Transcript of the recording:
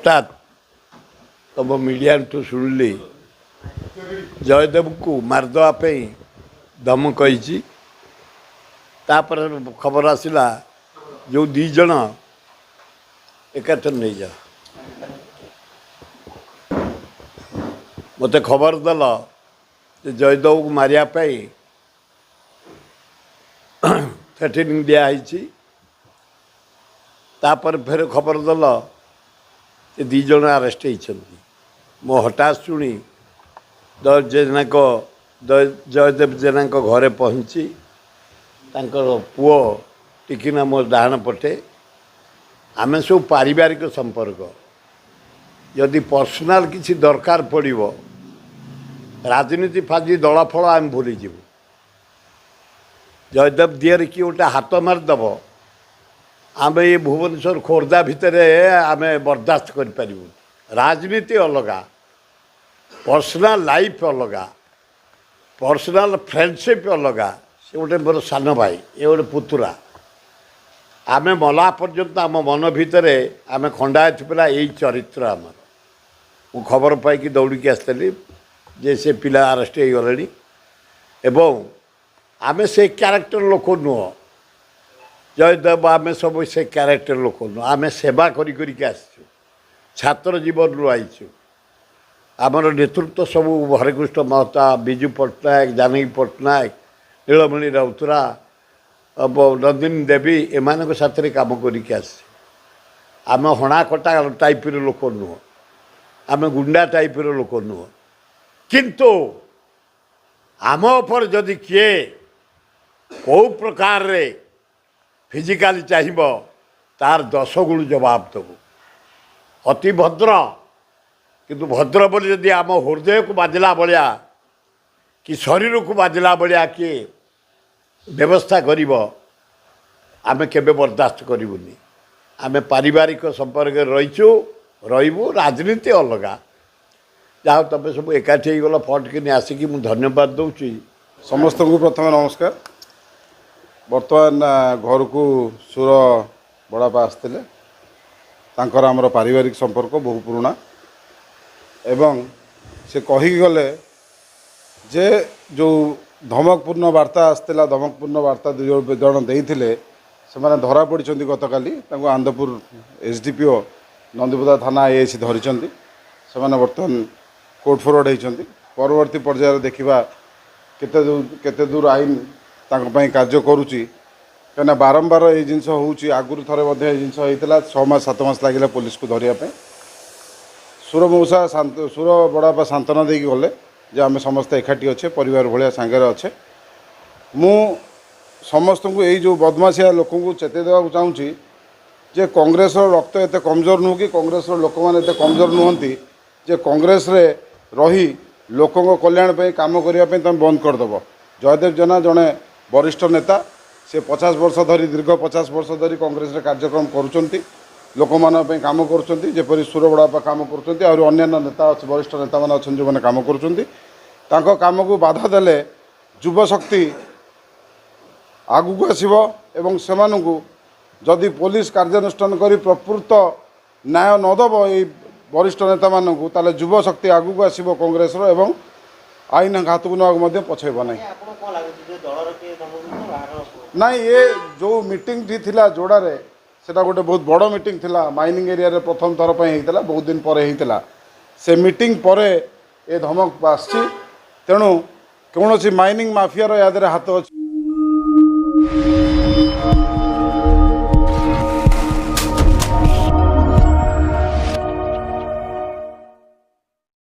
हठात तुम मीडिया ठू शुणिली जयदेव को मारदेवाई दम कही खबर आसला जो दीज एकाथर नहीं जा मत खबर दल जयदेव को मारियापाई थ्रेटनिंग दिखाई तापर फेर खबर दल ये दीज आरेस्ट होती मो हठात शुणी जयदेव जेना घरे पहुँची पुओ टिकिना मो डाण पटे आम सब पारिवारिक संपर्क यदि पर्सनाल किसी दरकार पड़ो राजनीति फाजी दल फल आम भूलीजु जयदेव दिहर किए गोटे हाथ मारिदेव आम ये भुवनेश्वर खोर्धा भितर आम बर्दाश्त करूँ राजनीति अलग पर्सनाल लाइफ अलग पर्सनाल फ्रेंडशिप अलग से गोटे मोर सान भाई ये गोटे पुतुरा आम मला पर्यंत आम मन भितर आम खंडायत पिला यही चरित्र आम मु खबर पाई दौड़ी आसली जे से पिला आरेस्ट हो गले एवं आम से क्यारेक्टर लोक नुह जयदेव आम सब से क्यारेक्टर लोक नुह आम सेवा करके आसचु छात्र जीवन रू आईचु आमर नेतृत्व सब हरेकृष्ण महता विजु पट्टनायक जानकी पट्टनायक नीलमणि राउतरा नंदिनी देवी एमान साथ कम करके आम हणाकटा टाइप लोक नुह आम गुंडा टाइप लोक नुह किंतु आम उपर जदि किए कौ प्रकार रे फिजिकाली चाहिए तार 10 गुण जवाब देबू अति भद्र किंतु भद्र बोली जदि आम हृदय को बाजला भाया कि शरीर को बाजला भाया किए व्यवस्था करिब आमे केबे बर्दाश्त करूनी आमे पारिवारिक संपर्क रहीचु रहीबू राजनीति अलग जहाँ तुम सब एकाठी गल फट कि आसिकी मुझे धन्यवाद दूची समस्त को प्रथम नमस्कार बर्तमान घर को सुर बड़ापा आसते तांकर आमर पारिवारिक संपर्क बहु पुराना एवं से कही गले जे जो धमकपूर्ण वार्ता आसला धमकपूर्ण वार्ता दुई जन देते से धरा पड़ी गतकाली आंदपुर एसडीपीओ नंदीपदा थाना आईआईसी धरी से बर्तमान कोर्ट फरवर्ड होती परवर्ती पर्यायर देखा केते दूर आईन कार्य करुच्ची कहीं बारंबार ये जिनस होगी आगुरी थे जिनस होता 6 मास 7 मास लगे पुलिस को धरिया सुर मौसा सुर बड़ापा सांत्वना देकी गले जे आम समस्ते एकाठी अच्छे परिवार भाया सांगे अच्छे मु समस्त को यही जो बदमाशिया लोक चेते देवा चाहूँगी जे कांग्रेस रक्त एत कमजोर नुह कि कांग्रेस लोक मैंने एत कमजोर नुहति जे कांग्रेस रे रही लोकों कल्याण काम करने तुम बंद करदेव जयदेव जेना जड़े वरिष्ठ नेता से 50 वर्ष धरी दीर्घ 50 वर्ष धरी कांग्रेस रे कार्यक्रम करुँच लोक मानी कम करपरी सुर बड़ापा कम कर नेता वरिष्ठ नेता मैंने अच्छा जो मैंने कम कर काम को बाधा देले युव शक्ति आगू आसव एवं से जदि पुलिस कार्यानुष्ठान कर प्रकृत न्याय नदब ये वरिष्ठ नेता मानू ताले युव शक्ति आगू आसव कांग्रेस एवं आईन हाथ को ना पछेब ना ना ये जो मीटिंग थिला जोड़े सेटा गोटे बहुत बड़ मीटिंग थिला माइनिंग एरिया रे प्रथम थर पर होता बहुत दिन पर होता से मीटिंग पर ए धमक आसी तेणु कौन माइनिंग माफिया याद हाथ अच्छी